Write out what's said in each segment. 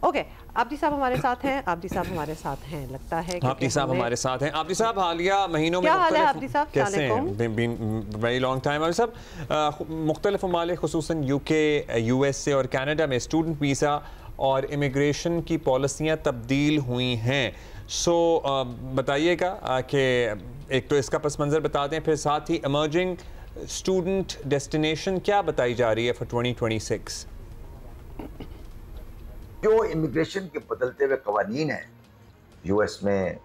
Okay, आबदी साहब हमारे साथ हैं। आबदी साहब हमारे साथ हैं, लगता है कि आबदी साहब हमारे साथ हैं। आबदी साहब, हालिया महीनों में क्या हाल है आबदी साहब? कैसे हैं? Very long time. आबदी साहब, मुख्तलिफ ममालिक खुसूसन UK, USA और कनाडा में स्टूडेंट वीज़ा और इमिग्रेशन की पॉलिसियाँ तब्दील हुई हैं। सो बताइएगा कि एक तो इसका पस मंज़र बता दें, फिर साथ ही इमर्जिंग स्टूडेंट डेस्टिनेशन क्या बताई जा रही है फॉर 2026? जो इमिग्रेशन के बदलते हुए कवानीन हैं US में,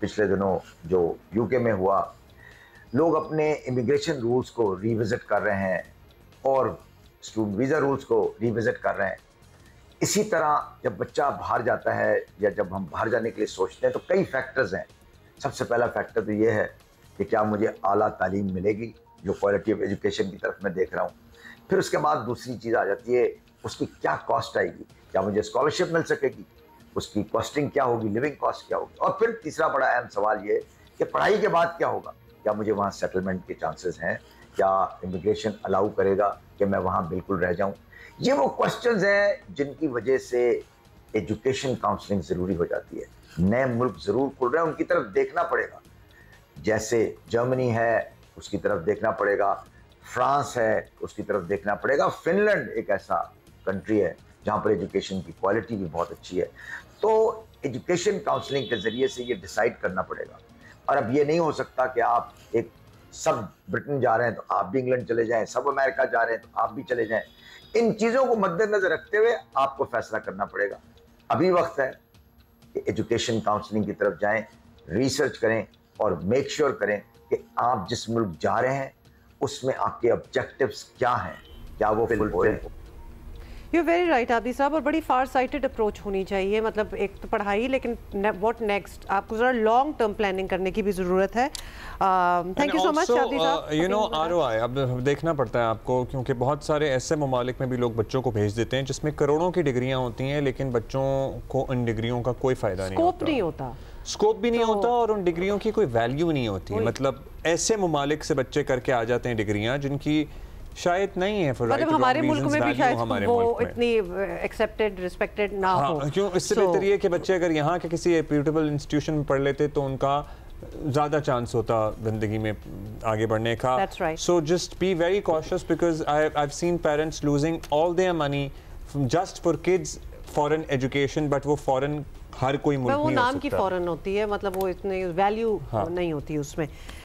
पिछले दिनों जो UK में हुआ, लोग अपने इमिग्रेशन रूल्स को रिविजिट कर रहे हैं और स्टूडेंट वीज़ा रूल्स को रिविजिट कर रहे हैं। इसी तरह जब बच्चा बाहर जाता है या जब हम बाहर जाने के लिए सोचते हैं तो कई फैक्टर्स हैं। सबसे पहला फैक्टर तो ये है कि क्या मुझे आला तालीम मिलेगी, जो क्वालिटी ऑफ एजुकेशन की तरफ मैं देख रहा हूँ। फिर उसके बाद दूसरी चीज़ आ जाती है, उसकी क्या कॉस्ट आएगी, क्या मुझे स्कॉलरशिप मिल सकेगी, उसकी कॉस्टिंग क्या होगी, लिविंग कॉस्ट क्या होगी। और फिर तीसरा बड़ा अहम सवाल ये कि पढ़ाई के बाद क्या होगा, क्या मुझे वहाँ सेटलमेंट के चांसेस हैं, क्या इमिग्रेशन अलाउ करेगा कि मैं वहाँ बिल्कुल रह जाऊँ। ये वो क्वेश्चंस हैं जिनकी वजह से एजुकेशन काउंसलिंग ज़रूरी हो जाती है। नए मुल्क ज़रूर खुल रहे हैं, उनकी तरफ देखना पड़ेगा। जैसे जर्मनी है उसकी तरफ देखना पड़ेगा, फ्रांस है उसकी तरफ देखना पड़ेगा, फिनलैंड एक ऐसा कंट्री है जहाँ पर एजुकेशन की क्वालिटी भी बहुत अच्छी है। तो एजुकेशन काउंसलिंग के ज़रिए से ये डिसाइड करना पड़ेगा। और अब ये नहीं हो सकता कि आप एक सब ब्रिटेन जा रहे हैं तो आप भी इंग्लैंड चले जाएं, सब अमेरिका जा रहे हैं तो आप भी चले जाएं। इन चीज़ों को मद्देनजर रखते हुए आपको फैसला करना पड़ेगा। अभी वक्त है कि एजुकेशन काउंसलिंग की तरफ जाएं, रिसर्च करें और मेक श्योर करें कि आप जिस मुल्क जा रहे हैं उसमें आपके ऑब्जेक्टिव्स क्या हैं, क्या वो फुलफिल हो। यू वेरी राइट आबदी साहब, और बड़ी फार साइटेड अप्रोच होनी चाहिए। मतलब एक तो पढ़ाई, लेकिन व्हाट नेक्स्ट, आपको जरा लॉन्ग टर्म प्लानिंग करने की भी ज़रूरत है। थैंक यू सो मच आबदी साहब। यू नो ROI अब देखना पड़ता है आपको, क्योंकि बहुत सारे ऐसे ममालिक में भी लोग बच्चों को भेज देते हैं जिसमें करोड़ों की डिग्रियाँ होती हैं, लेकिन बच्चों को उन डिग्रियों का कोई फ़ायदा नहीं होता, स्कोप भी नहीं होता और उन डिग्रियों की कोई वैल्यू नहीं होती। मतलब ऐसे ममालिक से बच्चे करके आ जाते हैं डिग्रियाँ जिनकी शायद नहीं है, मतलब हमारे मुल्क में भी शायद वो इतनी एक्सेप्टेड रिस्पेक्टेड ना हो। क्यों? इससे बेहतर ये कि बच्चे अगर यहाँ के किसी रेप्यूटेबल इंस्टीट्यूशन में पढ़ लेते तो उनका ज़्यादा चांस होता ज़िंदगी में आगे बढ़ने का। So just be very cautious because I have seen parents losing all their money just for kids foreign education, but वो फॉरेन हर कोई मुल्क नहीं हो सकता। वो नाम की फॉरेन होती है, मतलब वो इतनी वैल्यू नहीं होती उसमें।